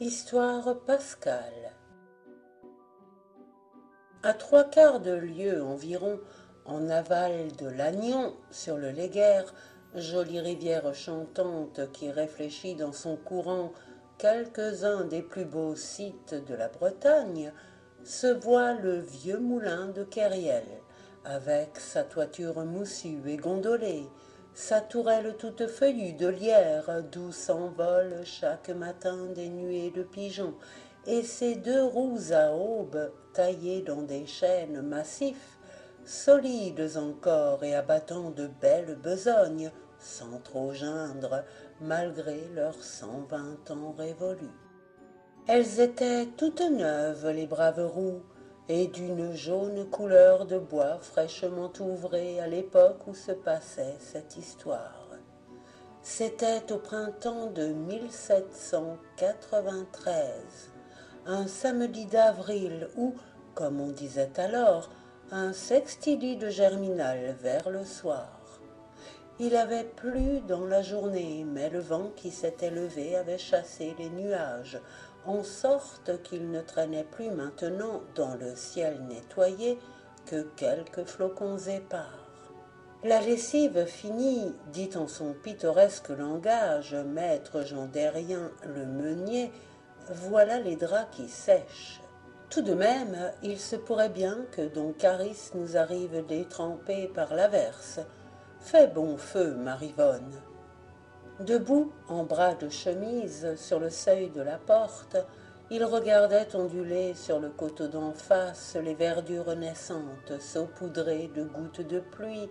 Histoire pascale. À 3/4 de lieue environ, en aval de Lannion, sur le Léguerre, jolie rivière chantante qui réfléchit dans son courant quelques-uns des plus beaux sites de la Bretagne, se voit le vieux moulin de Kériel, avec sa toiture moussue et gondolée, sa tourelle toute feuillue de lierre d'où s'envolent chaque matin des nuées de pigeons, et ses 2 roues à aubes taillées dans des chênes massifs, solides encore et abattant de belles besognes, sans trop geindre, malgré leurs 120 ans révolus. Elles étaient toutes neuves, les braves roues, et d'une jaune couleur de bois fraîchement ouvré à l'époque où se passait cette histoire. C'était au printemps de 1793, un samedi d'avril où, comme on disait alors, un sextillie de germinal vers le soir. Il avait plu dans la journée, mais le vent qui s'était levé avait chassé les nuages, en sorte qu'il ne traînait plus maintenant dans le ciel nettoyé que quelques flocons épars. La lessive finie, dit en son pittoresque langage maître Gendérien le meunier, voilà les draps qui sèchent. Tout de même, il se pourrait bien que don Caris nous arrive détrempé par l'averse. Fais bon feu, Marivonne. Debout, en bras de chemise, sur le seuil de la porte, il regardait onduler sur le coteau d'en face les verdures naissantes, saupoudrées de gouttes de pluie,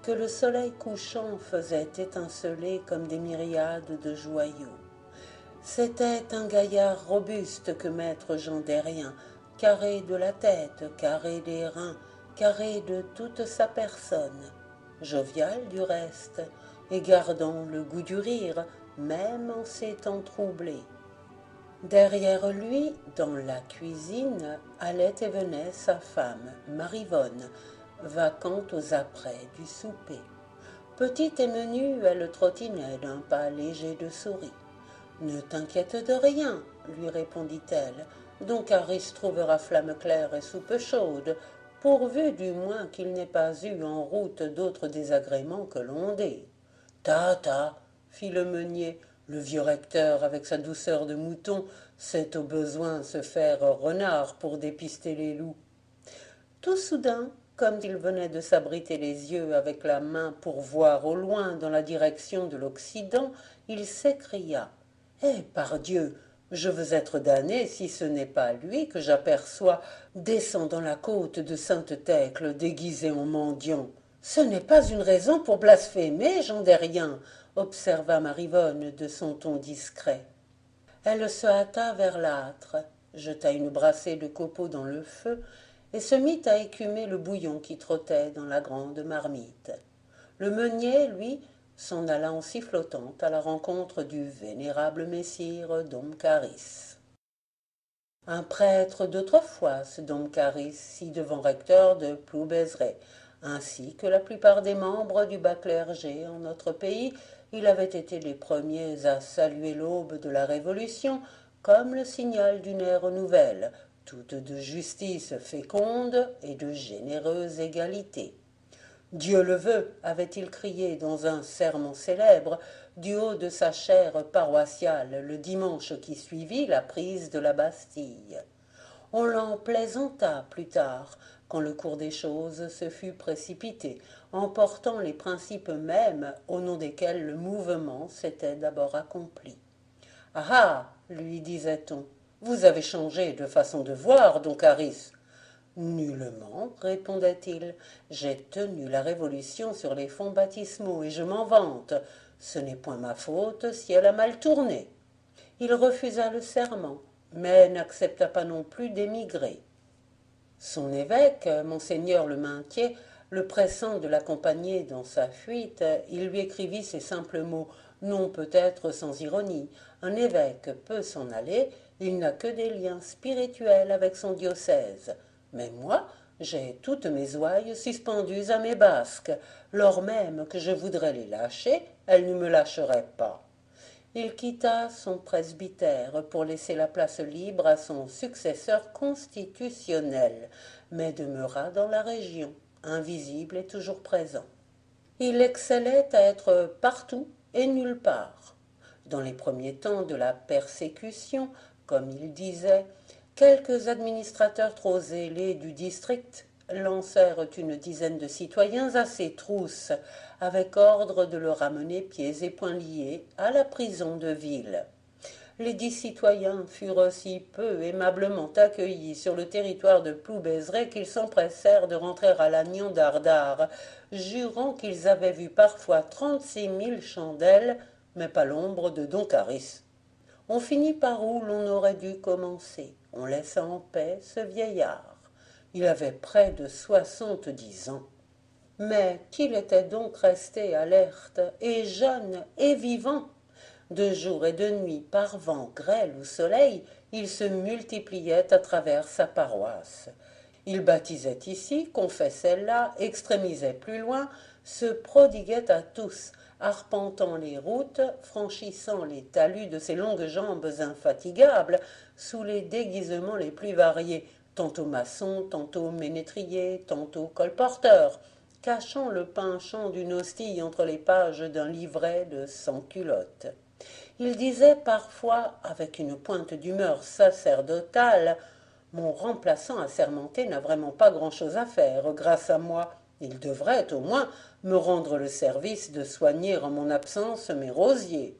que le soleil couchant faisait étinceler comme des myriades de joyaux. C'était un gaillard robuste que maître Gendérien, carré de la tête, carré des reins, carré de toute sa personne, jovial du reste, et gardant le goût du rire, même en ces temps troublés. Derrière lui, dans la cuisine, allait et venait sa femme, Marivonne, vacante aux apprêts du souper. Petite et menue, elle trottinait d'un pas léger de souris. « Ne t'inquiète de rien, lui répondit-elle, don Caris trouvera flamme claire et soupe chaude, pourvu du moins qu'il n'ait pas eu en route d'autres désagréments que l'ondée. Ta, ta, fit le meunier, le vieux recteur, avec sa douceur de mouton, sait au besoin se faire renard pour dépister les loups. Tout soudain, comme il venait de s'abriter les yeux avec la main pour voir au loin dans la direction de l'Occident, il s'écria « Eh, pardieu, je veux être damné si ce n'est pas lui que j'aperçois descendant la côte de Sainte-Thècle déguisé en mendiant. Ce n'est pas une raison pour blasphémer, Gendérien, observa Marivonne de son ton discret. Elle se hâta vers l'âtre, jeta une brassée de copeaux dans le feu et se mit à écumer le bouillon qui trottait dans la grande marmite. Le meunier, lui, s'en alla en sifflotant à la rencontre du vénérable messire Dom Caris. Un prêtre d'autrefois, ce Dom Caris, ci-devant recteur de Ploubezray, ainsi que la plupart des membres du bas clergé en notre pays, il avait été les premiers à saluer l'aube de la Révolution comme le signal d'une ère nouvelle, toute de justice féconde et de généreuse égalité. Dieu le veut, avait-il crié dans un sermon célèbre du haut de sa chaire paroissiale le dimanche qui suivit la prise de la Bastille. On l'en plaisanta plus tard, quand le cours des choses se fut précipité, emportant les principes mêmes au nom desquels le mouvement s'était d'abord accompli. « Ah ah !» lui disait-on, « vous avez changé de façon de voir, don Caris. » Nullement, répondait-il, j'ai tenu la Révolution sur les fonds baptismaux et je m'en vante. Ce n'est point ma faute si elle a mal tourné. Il refusa le serment, mais n'accepta pas non plus d'émigrer. Son évêque, monseigneur le Maintier, le pressant de l'accompagner dans sa fuite, il lui écrivit ces simples mots, non peut-être sans ironie. Un évêque peut s'en aller, il n'a que des liens spirituels avec son diocèse. Mais moi, j'ai toutes mes ouailles suspendues à mes basques. Lors même que je voudrais les lâcher, elles ne me lâcheraient pas. il quitta son presbytère pour laisser la place libre à son successeur constitutionnel, mais demeura dans la région, invisible et toujours présent. Il excellait à être partout et nulle part. Dans les premiers temps de la persécution, comme il disait, quelques administrateurs trop zélés du district lancèrent une dizaine de citoyens à ses trousses, avec ordre de le ramener pieds et poings liés à la prison de ville. Les 10 citoyens furent aussi peu aimablement accueillis sur le territoire de Ploubezray qu'ils s'empressèrent de rentrer à l'Agnon d'Ardard, jurant qu'ils avaient vu parfois 36 000 chandelles, mais pas l'ombre de Don Caris. On finit par où l'on aurait dû commencer. On laissa en paix ce vieillard. Il avait près de 70 ans. Mais qu'il était donc resté alerte, et jeune, et vivant. De jour et de nuit, par vent, grêle ou soleil, il se multipliait à travers sa paroisse. Il baptisait ici, confessait là, extrémisait plus loin, se prodiguait à tous, arpentant les routes, franchissant les talus de ses longues jambes infatigables, sous les déguisements les plus variés, tantôt maçon, tantôt ménétrier, tantôt colporteur, cachant le penchant d'une hostie entre les pages d'un livret de sans-culottes. Il disait parfois, avec une pointe d'humeur sacerdotale, « Mon remplaçant assermenté n'a vraiment pas grand-chose à faire, grâce à moi. Il devrait, au moins, me rendre le service de soigner en mon absence mes rosiers. »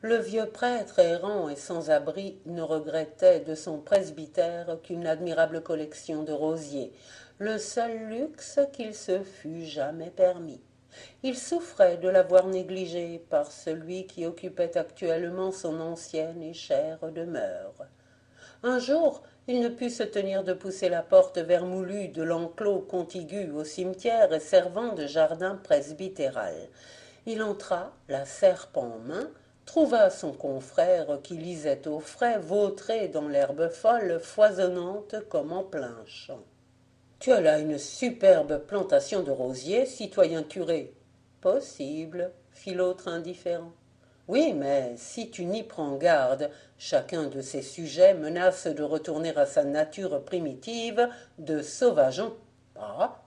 Le vieux prêtre errant et sans abri ne regrettait de son presbytère qu'une admirable collection de rosiers, le seul luxe qu'il se fût jamais permis. Il souffrait de l'avoir négligé par celui qui occupait actuellement son ancienne et chère demeure. Un jour, il ne put se tenir de pousser la porte vermoulue de l'enclos contigu au cimetière et servant de jardin presbytéral. Il entra, la serpe en main, trouva son confrère qui lisait au frais, vautré dans l'herbe folle, foisonnante comme en plein champ. « Tu as là une superbe plantation de rosiers, citoyen curé. »« Possible, » fit l'autre indifférent. « Oui, mais si tu n'y prends garde, chacun de ces sujets menace de retourner à sa nature primitive de sauvageon. »« Ah,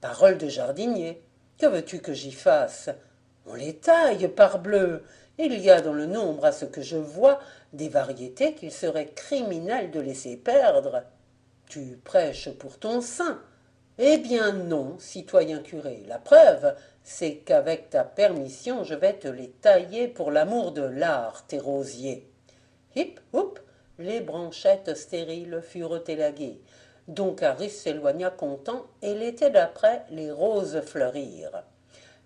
parole de jardinier, que veux-tu que j'y fasse ? On les taille, parbleu. Il y a dans le nombre, à ce que je vois, des variétés qu'il serait criminel de laisser perdre. » « Tu prêches pour ton saint. »« Eh bien non, citoyen curé, la preuve, c'est qu'avec ta permission je vais te les tailler pour l'amour de l'art, tes rosiers. » Hip, houp, les branchettes stériles furent élaguées. Don Caris s'éloigna content, et l'été d'après les roses fleurirent.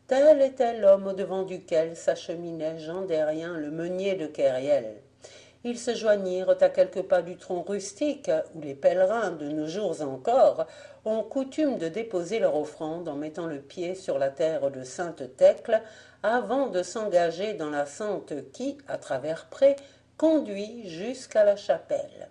Tel était l'homme au-devant duquel s'acheminait Jean Derrien, le meunier de Kerriel. Ils se joignirent à quelques pas du tronc rustique où les pèlerins, de nos jours encore, ont coutume de déposer leur offrande en mettant le pied sur la terre de Sainte-Thècle avant de s'engager dans la sente qui, à travers prés, conduit jusqu'à la chapelle.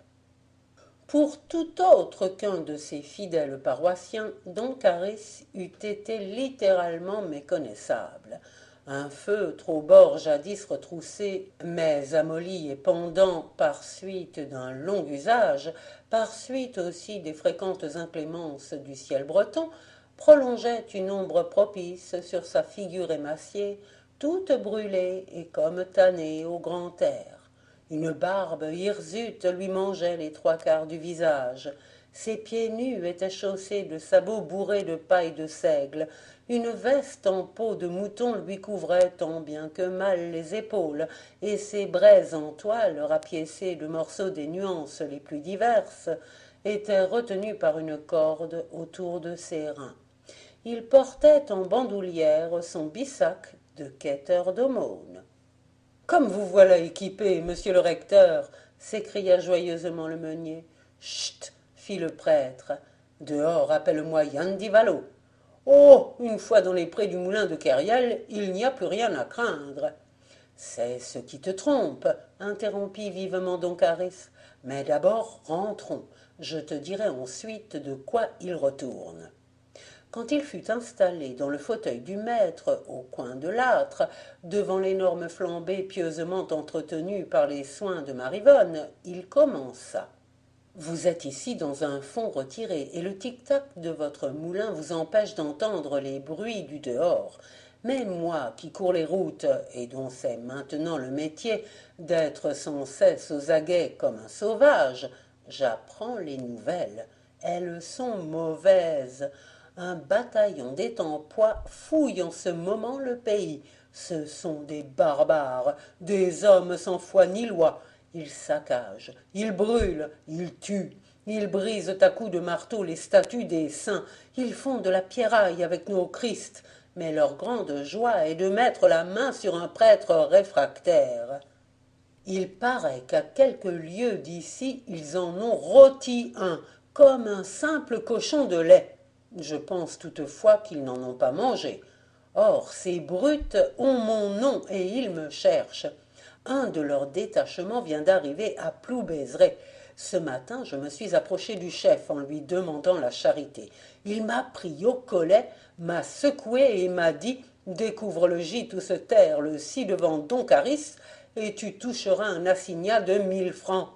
Pour tout autre qu'un de ses fidèles paroissiens, Don Caris eût été littéralement méconnaissable. Un feutre au bord jadis retroussé, mais amolli et pendant par suite d'un long usage, par suite aussi des fréquentes inclémences du ciel breton, prolongeait une ombre propice sur sa figure émaciée, toute brûlée et comme tannée au grand air. Une barbe hirsute lui mangeait les 3/4 du visage. Ses pieds nus étaient chaussés de sabots bourrés de paille de seigle. Une veste en peau de mouton lui couvrait tant bien que mal les épaules, et ses braies en toile, rapiécées de morceaux des nuances les plus diverses, étaient retenues par une corde autour de ses reins. Il portait en bandoulière son bissac de quêteur d'aumône. « Comme vous voilà équipé, monsieur le recteur !» s'écria joyeusement le meunier. « Chut !» fit le prêtre. « Dehors, appelle-moi Yann Divalo. »« Oh, une fois dans les prés du moulin de Kerriel, il n'y a plus rien à craindre. »« C'est ce qui te trompe, » interrompit vivement Don Caris. « Mais d'abord, rentrons. Je te dirai ensuite de quoi il retourne. » Quand il fut installé dans le fauteuil du maître, au coin de l'âtre, devant l'énorme flambée pieusement entretenue par les soins de Marivonne, il commença. Vous êtes ici dans un fond retiré, et le tic-tac de votre moulin vous empêche d'entendre les bruits du dehors. Mais moi, qui cours les routes, et dont c'est maintenant le métier d'être sans cesse aux aguets comme un sauvage, j'apprends les nouvelles. Elles sont mauvaises. Un bataillon d'Étampois fouille en ce moment le pays. Ce sont des barbares, des hommes sans foi ni loi. Ils saccagent, ils brûlent, ils tuent, ils brisent à coups de marteau les statues des saints, ils font de la pierraille avec nos Christ, mais leur grande joie est de mettre la main sur un prêtre réfractaire. Il paraît qu'à quelques lieues d'ici, ils en ont rôti un, comme un simple cochon de lait. Je pense toutefois qu'ils n'en ont pas mangé. Or, ces brutes ont mon nom et ils me cherchent. Un de leurs détachements vient d'arriver à Ploubezray. Ce matin, je me suis approché du chef en lui demandant la charité. Il m'a pris au collet, m'a secoué et m'a dit « Découvre le gîte où se terre le ci-devant Don Caris, et tu toucheras un assignat de 1000 francs. »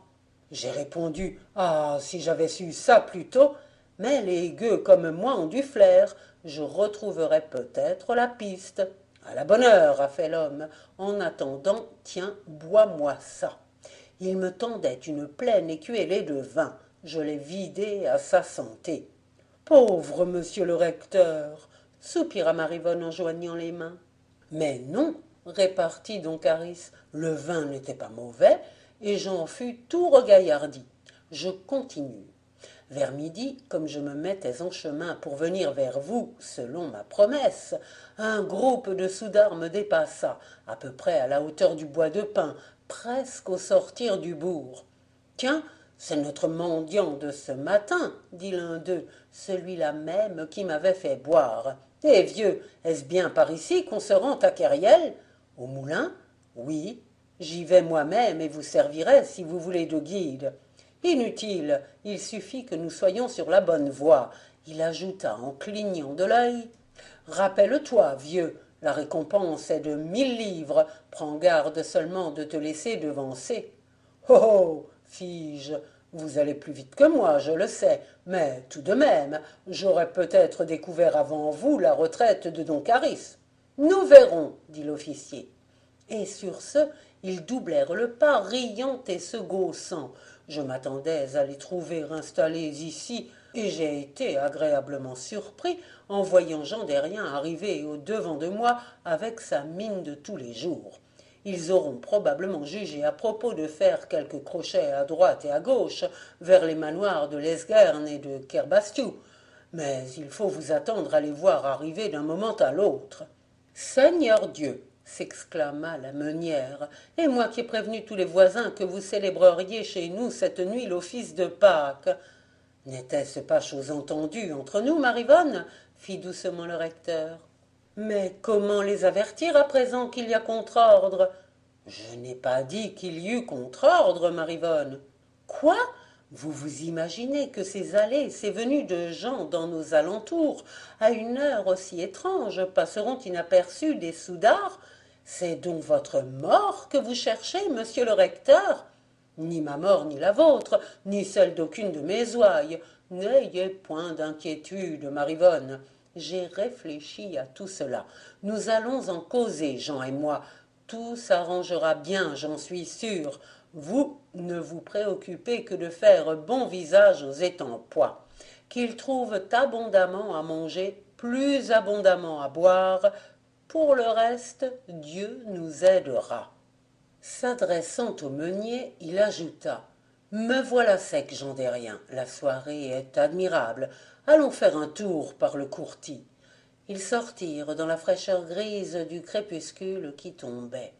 J'ai répondu « Ah, si j'avais su ça plus tôt !» Mais les gueux comme moi ont du flair. Je retrouverai peut-être la piste. À la bonne heure, a fait l'homme. En attendant, tiens, bois-moi ça. Il me tendait une pleine écuellée de vin. Je l'ai vidé à sa santé. Pauvre monsieur le recteur, soupira Marivonne en joignant les mains. Mais non, répartit Don Caris, le vin n'était pas mauvais, et j'en fus tout regaillardi. Je continue. Vers midi, comme je me mettais en chemin pour venir vers vous, selon ma promesse, un groupe de soudards me dépassa, à peu près à la hauteur du bois de pin, presque au sortir du bourg. « Tiens, c'est notre mendiant de ce matin, dit l'un d'eux, celui-là même qui m'avait fait boire. Eh vieux, est-ce bien par ici qu'on se rend à Kériel? Au moulin? Oui, j'y vais moi-même et vous servirai si vous voulez de guide. Inutile, il suffit que nous soyons sur la bonne voie. Il ajouta en clignant de l'œil. Rappelle-toi, vieux, la récompense est de 1000 livres. Prends garde seulement de te laisser devancer. Oh, oh, fis-je, vous allez plus vite que moi, je le sais, mais tout de même, j'aurais peut-être découvert avant vous la retraite de Don Caris. Nous verrons, dit l'officier. Et sur ce, ils doublèrent le pas, riant et se gaussant. Je m'attendais à les trouver installés ici, et j'ai été agréablement surpris en voyant Jean Derrien arriver au-devant de moi avec sa mine de tous les jours. Ils auront probablement jugé à propos de faire quelques crochets à droite et à gauche vers les manoirs de Lesguerne et de Kerbastiou, mais il faut vous attendre à les voir arriver d'un moment à l'autre. « Seigneur Dieu !» s'exclama la meunière, « et moi qui ai prévenu tous les voisins que vous célébreriez chez nous cette nuit l'office de Pâques. » N'était-ce pas chose entendue entre nous, Marivonne? Fit doucement le recteur. Mais comment les avertir à présent qu'il y a contre-ordre? Je n'ai pas dit qu'il y eût contre-ordre, Marivonne. Quoi? Vous vous imaginez que ces allées, ces venues de gens dans nos alentours, à une heure aussi étrange, passeront inaperçues des soudards? C'est donc votre mort que vous cherchez, monsieur le recteur? Ni ma mort, ni la vôtre, ni celle d'aucune de mes ouailles. N'ayez point d'inquiétude, Marivonne. J'ai réfléchi à tout cela. Nous allons en causer, Jean et moi. Tout s'arrangera bien, j'en suis sûr. Vous ne vous préoccupez que de faire bon visage aux Étampois, qu'ils trouvent abondamment à manger, plus abondamment à boire. Pour le reste, Dieu nous aidera. S'adressant au meunier, il ajouta « Me voilà sec, Jean Derrien. La soirée est admirable. Allons faire un tour par le courtis. » Ils sortirent dans la fraîcheur grise du crépuscule qui tombait.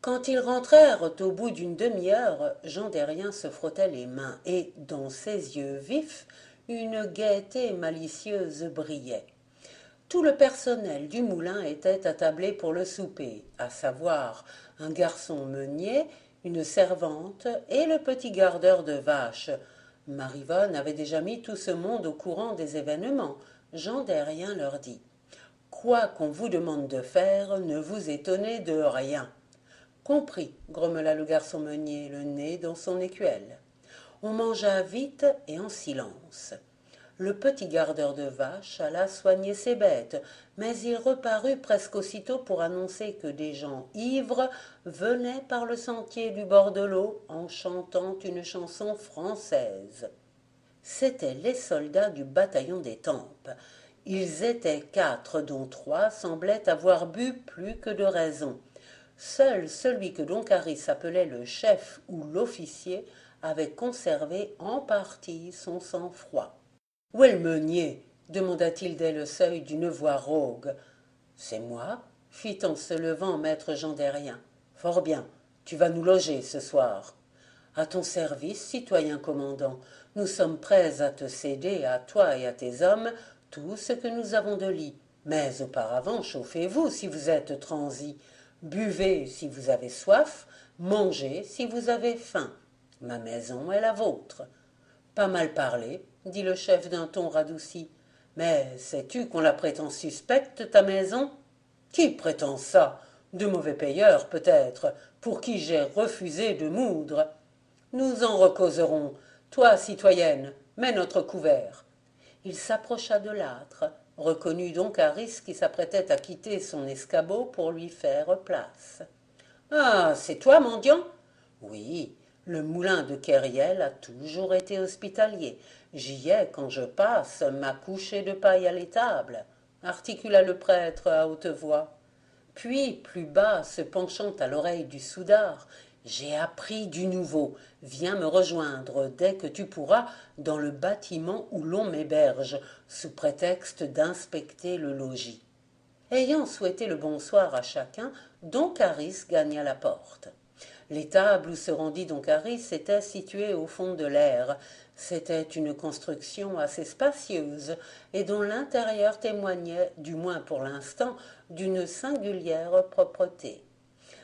Quand ils rentrèrent au bout d'une demi-heure, Jean Derrien se frottait les mains et, dans ses yeux vifs, une gaieté malicieuse brillait. Tout le personnel du moulin était attablé pour le souper, à savoir un garçon meunier, une servante et le petit gardeur de vaches. Marivonne avait déjà mis tout ce monde au courant des événements. Jean Derrien leur dit « Quoi qu'on vous demande de faire, ne vous étonnez de rien. » « Compris, grommela le garçon meunier, le nez dans son écuelle. On mangea vite et en silence. Le petit gardeur de vaches alla soigner ses bêtes, mais il reparut presque aussitôt pour annoncer que des gens ivres venaient par le sentier du bord de l'eau en chantant une chanson française. C'étaient les soldats du bataillon d'Étampes. Ils étaient 4, dont 3 semblaient avoir bu plus que de raison. Seul celui que don Caris appelait le chef ou l'officier avait conservé en partie son sang-froid. « Où est le meunier » demanda-t-il dès le seuil d'une voix rogue. « C'est moi » fit en se levant maître Jean Derrien. « Fort bien, tu vas nous loger ce soir. »« À ton service, citoyen commandant, nous sommes prêts à te céder, à toi et à tes hommes, tout ce que nous avons de lit. Mais auparavant, chauffez-vous si vous êtes transis. Buvez si vous avez soif, mangez si vous avez faim. Ma maison est la vôtre. » « Pas mal parlé, » dit le chef d'un ton radouci. « Mais sais-tu qu'on la prétend suspecte, ta maison ?»« Qui prétend ça? De mauvais payeurs, peut-être, pour qui j'ai refusé de moudre. »« Nous en recauserons. Toi, citoyenne, mets notre couvert. » Il s'approcha de l'âtre, reconnut donc Caris qui s'apprêtait à quitter son escabeau pour lui faire place. « Ah, c'est toi, mendiant ?»« Oui, le moulin de Kériel a toujours été hospitalier. J'y ai, quand je passe, ma couchée de paille à l'étable, » articula le prêtre à haute voix. Puis, plus bas, se penchant à l'oreille du soudard, « J'ai appris du nouveau. Viens me rejoindre dès que tu pourras dans le bâtiment où l'on m'héberge, sous prétexte d'inspecter le logis. » Ayant souhaité le bonsoir à chacun, don Caris gagna la porte. L'étable où se rendit don Caris était située au fond de l'aire. C'était une construction assez spacieuse et dont l'intérieur témoignait, du moins pour l'instant, d'une singulière propreté.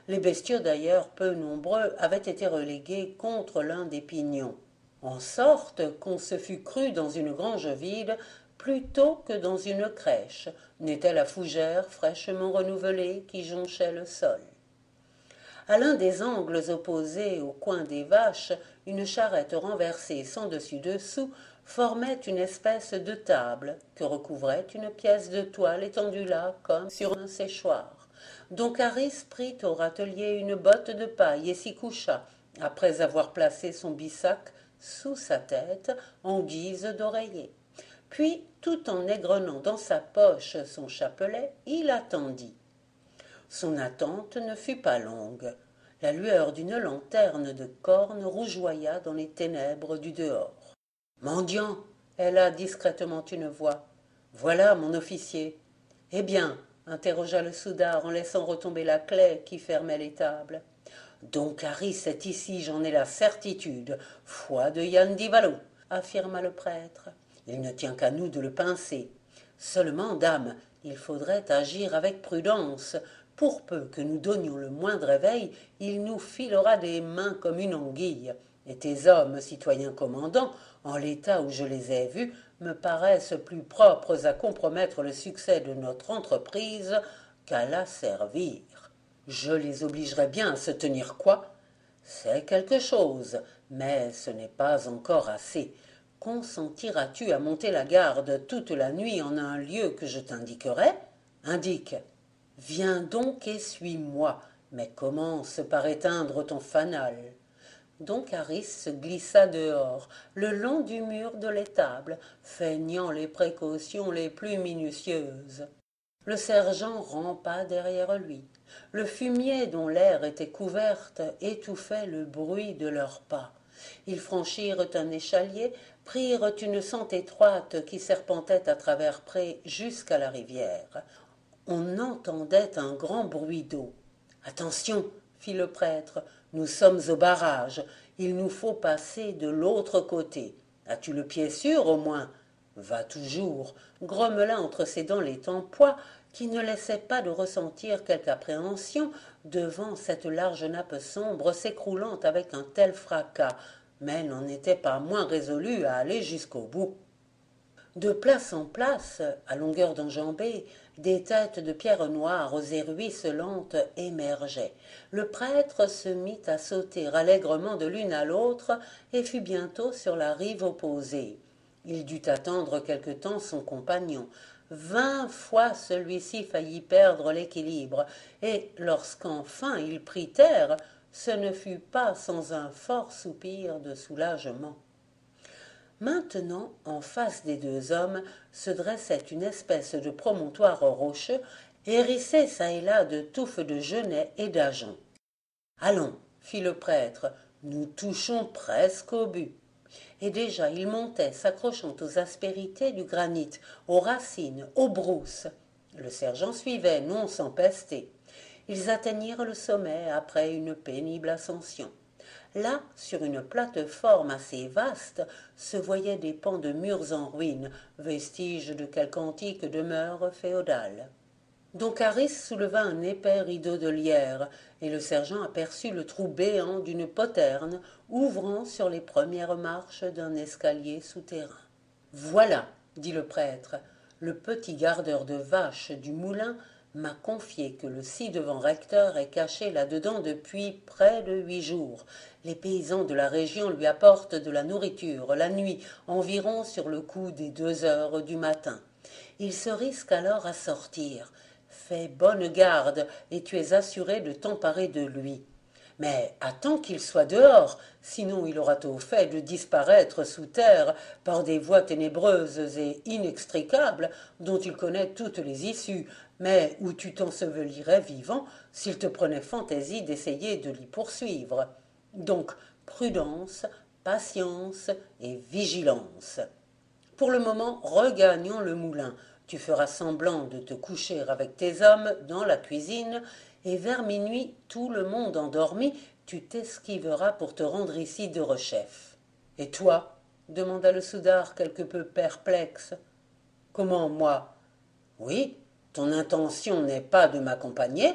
Les bestiaux d'ailleurs, peu nombreux, avaient été relégués contre l'un des pignons, en sorte qu'on se fût cru dans une grange vide plutôt que dans une crèche, n'était la fougère fraîchement renouvelée qui jonchait le sol. À l'un des angles opposés au coin des vaches, une charrette renversée sans dessus-dessous formait une espèce de table que recouvrait une pièce de toile étendue là comme sur un séchoir. Don Caris prit au râtelier une botte de paille et s'y coucha, après avoir placé son bissac sous sa tête en guise d'oreiller. Puis, tout en égrenant dans sa poche son chapelet, il attendit. Son attente ne fut pas longue. La lueur d'une lanterne de corne rougeoya dans les ténèbres du dehors. « Mendiant !» héla discrètement une voix. « Voilà mon officier. »« Eh bien ?» interrogea le soudard en laissant retomber la claie qui fermait l'étable. « Don Caris est ici, j'en ai la certitude. Foi de Yann Divalo, affirma le prêtre. Il ne tient qu'à nous de le pincer. Seulement, dame, il faudrait agir avec prudence. Pour peu que nous donnions le moindre éveil, il nous filera des mains comme une anguille. Et tes hommes, citoyen commandant, en l'état où je les ai vus, me paraissent plus propres à compromettre le succès de notre entreprise qu'à la servir. Je les obligerai bien à se tenir quoi? C'est quelque chose, mais ce n'est pas encore assez. Consentiras-tu à monter la garde toute la nuit en un lieu que je t'indiquerai? Indique. Viens donc et suis-moi, mais commence par éteindre ton fanal. Don Caris se glissa dehors, le long du mur de l'étable, feignant les précautions les plus minutieuses. Le sergent rampa derrière lui. Le fumier dont l'air était couverte étouffait le bruit de leurs pas. Ils franchirent un échalier, prirent une sente étroite qui serpentait à travers prés jusqu'à la rivière. On entendait un grand bruit d'eau. « Attention !» fit le prêtre. « Nous sommes au barrage. Il nous faut passer de l'autre côté. As-tu le pied sûr, au moins ?»« Va toujours !» grommela entre ses dents l'Étampois, qui ne laissait pas de ressentir quelque appréhension devant cette large nappe sombre s'écroulant avec un tel fracas. mais n'en était pas moins résolu à aller jusqu'au bout. De place en place, à longueur d'enjambée, des têtes de pierre noires et ruisselantes émergeaient. Le prêtre se mit à sauter allègrement de l'une à l'autre et fut bientôt sur la rive opposée. Il dut attendre quelque temps son compagnon. 20 fois celui-ci faillit perdre l'équilibre, et lorsqu'enfin il prit terre, ce ne fut pas sans un fort soupir de soulagement. Maintenant, en face des deux hommes, se dressait une espèce de promontoire rocheux, hérissé çà et là de touffes de genêts et d'ajoncs. Allons, fit le prêtre, nous touchons presque au but. Et déjà il montait, s'accrochant aux aspérités du granit, aux racines, aux brousses. Le sergent suivait, non sans pester. Ils atteignirent le sommet après une pénible ascension. Là, sur une plate-forme assez vaste, se voyaient des pans de murs en ruine, vestiges de quelque antique demeure féodale. Donc Harris souleva un épais rideau de lierre, et le sergent aperçut le trou béant d'une poterne ouvrant sur les premières marches d'un escalier souterrain. « Voilà, dit le prêtre, le petit gardeur de vaches du moulin m'a confié que le ci-devant recteur est caché là-dedans depuis près de 8 jours. Les paysans de la région lui apportent de la nourriture la nuit, environ sur le coup des 2 heures du matin. Il se risque alors à sortir. Fais bonne garde, et tu es assuré de t'emparer de lui. Mais attends qu'il soit dehors, sinon il aura tôt fait de disparaître sous terre par des voies ténébreuses et inextricables dont il connaît toutes les issues, mais où tu t'ensevelirais vivant s'il te prenait fantaisie d'essayer de l'y poursuivre. Donc prudence, patience et vigilance. Pour le moment, regagnons le moulin. Tu feras semblant de te coucher avec tes hommes dans la cuisine, et vers minuit, tout le monde endormi, tu t'esquiveras pour te rendre ici de rechef. « Et toi » demanda le soudard quelque peu perplexe. « Comment, moi ?»« Oui, ton intention n'est pas de m'accompagner.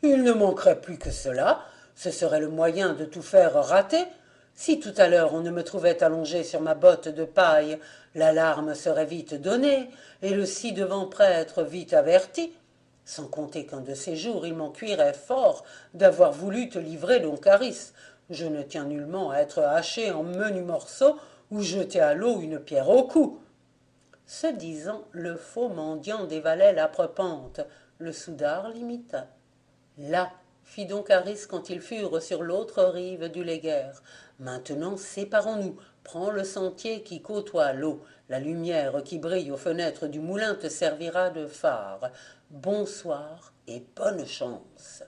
Il ne manquerait plus que cela. Ce serait le moyen de tout faire rater. Si tout à l'heure on ne me trouvait allongé sur ma botte de paille, l'alarme serait vite donnée, et le ci-devant prêtre vite averti. Sans compter qu'un de ces jours il m'en cuirait fort d'avoir voulu te livrer Don Caris. Je ne tiens nullement à être haché en menus morceaux ou jeter à l'eau une pierre au cou. » Ce disant, le faux mendiant dévalait l'âpre pente. Le soudard l'imita. « Là, fit Don Caris quand ils furent sur l'autre rive du Léguerre. Maintenant séparons-nous, prends le sentier qui côtoie l'eau. La lumière qui brille aux fenêtres du moulin te servira de phare. Bonsoir et bonne chance. »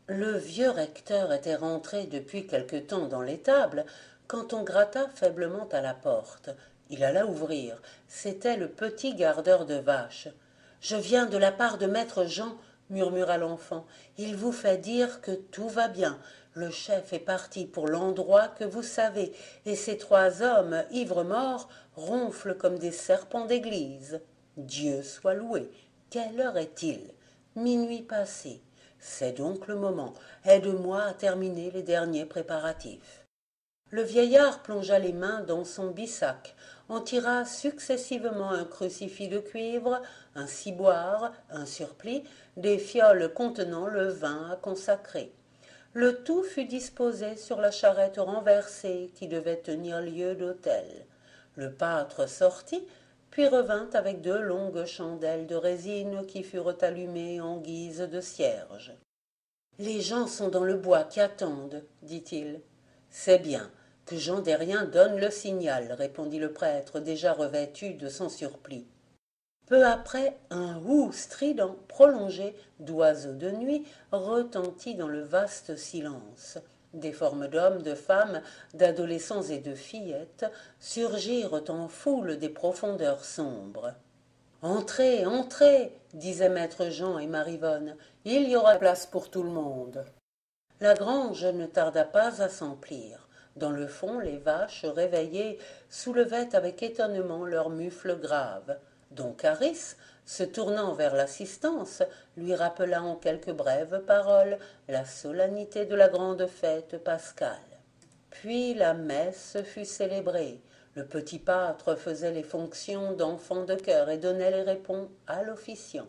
Le vieux recteur était rentré depuis quelque temps dans l'étable, quand on gratta faiblement à la porte. Il alla ouvrir. C'était le petit gardeur de vaches. « Je viens de la part de maître Jean, » murmura l'enfant. « Il vous fait dire que tout va bien. Le chef est parti pour l'endroit que vous savez, et ces 3 hommes, ivres-morts, ronflent comme des serpents d'église. Dieu soit loué. Quelle heure est-il? Minuit passé. C'est donc le moment. Aide-moi à terminer les derniers préparatifs. » Le vieillard plongea les mains dans son bissac, en tira successivement un crucifix de cuivre, un ciboire, un surplis, des fioles contenant le vin à consacrer. Le tout fut disposé sur la charrette renversée qui devait tenir lieu d'autel. Le pâtre sortit, puis revint avec 2 longues chandelles de résine qui furent allumées en guise de cierge. « Les gens sont dans le bois qui attendent, dit-il. « C'est bien, que Jean Derrien donne le signal, répondit le prêtre, déjà revêtu de son surplis. Peu après, un hou strident, prolongé, d'oiseaux de nuit, retentit dans le vaste silence. Des formes d'hommes, de femmes, d'adolescents et de fillettes surgirent en foule des profondeurs sombres. « Entrez, entrez, disaient maître Jean et Marivonne, il y aura place pour tout le monde. » La grange ne tarda pas à s'emplir. Dans le fond, les vaches, réveillées, soulevaient avec étonnement leurs mufles graves. Don Caris, se tournant vers l'assistance, lui rappela en quelques brèves paroles la solennité de la grande fête pascale. Puis la messe fut célébrée. Le petit pâtre faisait les fonctions d'enfant de chœur et donnait les réponses à l'officiant.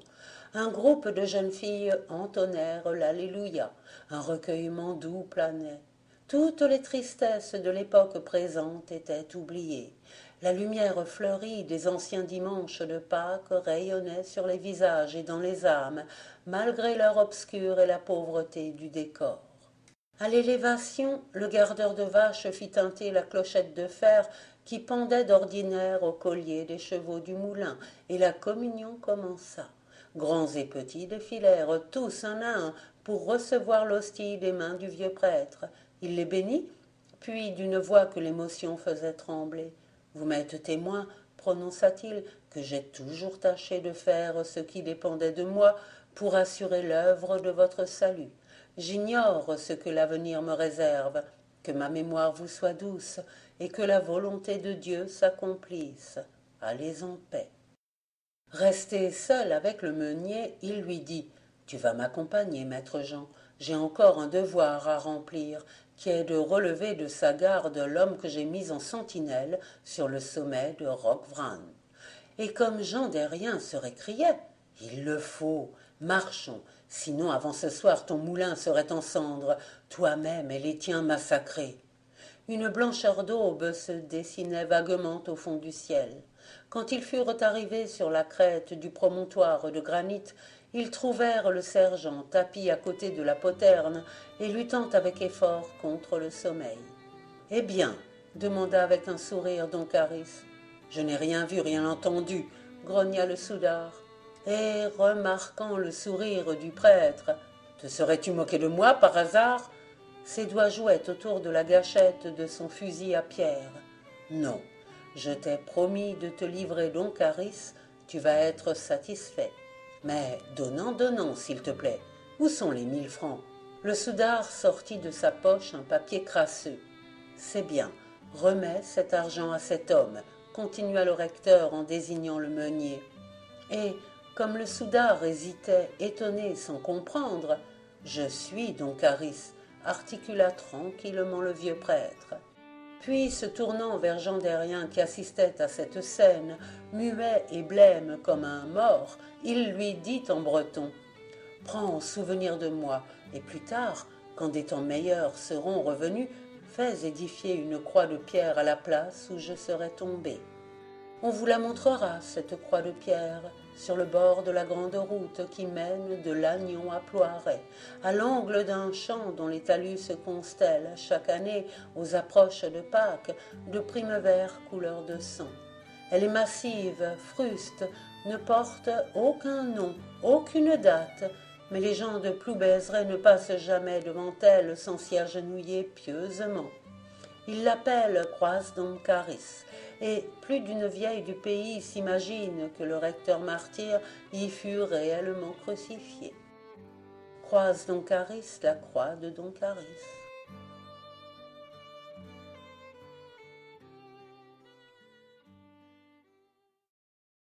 Un groupe de jeunes filles entonnèrent l'Alléluia. Un recueillement doux planait. Toutes les tristesses de l'époque présente étaient oubliées. La lumière fleurie des anciens dimanches de Pâques rayonnait sur les visages et dans les âmes, malgré l'heure obscure et la pauvreté du décor. À l'élévation, le gardeur de vaches fit tinter la clochette de fer qui pendait d'ordinaire au collier des chevaux du moulin, et la communion commença. Grands et petits défilèrent, tous un à un, pour recevoir l'hostie des mains du vieux prêtre. Il les bénit, puis d'une voix que l'émotion faisait trembler. « Vous m'êtes témoin, prononça-t-il, que j'ai toujours tâché de faire ce qui dépendait de moi pour assurer l'œuvre de votre salut. J'ignore ce que l'avenir me réserve, que ma mémoire vous soit douce et que la volonté de Dieu s'accomplisse. Allez en paix. » Resté seul avec le meunier, il lui dit « Tu vas m'accompagner, maître Jean, j'ai encore un devoir à remplir, qui est de relever de sa garde l'homme que j'ai mis en sentinelle sur le sommet de Roquevran. » Et comme Jean Derrien se récriait « Il le faut, marchons, sinon avant ce soir ton moulin serait en cendres, toi-même et les tiens massacrés. » Une blancheur d'aube se dessinait vaguement au fond du ciel. Quand ils furent arrivés sur la crête du promontoire de granit, ils trouvèrent le sergent tapi à côté de la poterne et luttant avec effort contre le sommeil. « Eh bien ?» demanda avec un sourire don Caris. « Je n'ai rien vu, rien entendu, » grogna le soudard. Et, remarquant le sourire du prêtre, « Te serais-tu moqué de moi par hasard ?» Ses doigts jouaient autour de la gâchette de son fusil à pierre. « Non, je t'ai promis de te livrer don Caris, tu vas être satisfait. Mais donnant, s'il te plaît. Où sont les 1000 francs ?» Le soudard sortit de sa poche un papier crasseux. « C'est bien, remets cet argent à cet homme, » continua le recteur en désignant le meunier. Et, comme le soudard hésitait, étonné sans comprendre, « Je suis don Caris, » articula tranquillement le vieux prêtre. Puis, se tournant vers Jean Derrien qui assistait à cette scène, muet et blême comme un mort, il lui dit en breton « Prends souvenir de moi, et plus tard, quand des temps meilleurs seront revenus, fais édifier une croix de pierre à la place où je serai tombé. On vous la montrera, cette croix de pierre, sur le bord de la grande route qui mène de Lannion à Ploiret, à l'angle d'un champ dont les talus se constellent chaque année aux approches de Pâques de primes verts couleur de sang. Elle est massive, fruste, ne porte aucun nom, aucune date, mais les gens de Ploubezray ne passent jamais devant elle sans s'y agenouiller pieusement. Ils l'appellent Croix don Caris, et plus d'une vieille du pays s'imagine que le recteur martyr y fut réellement crucifié. Croix don Caris, la croix de don Caris.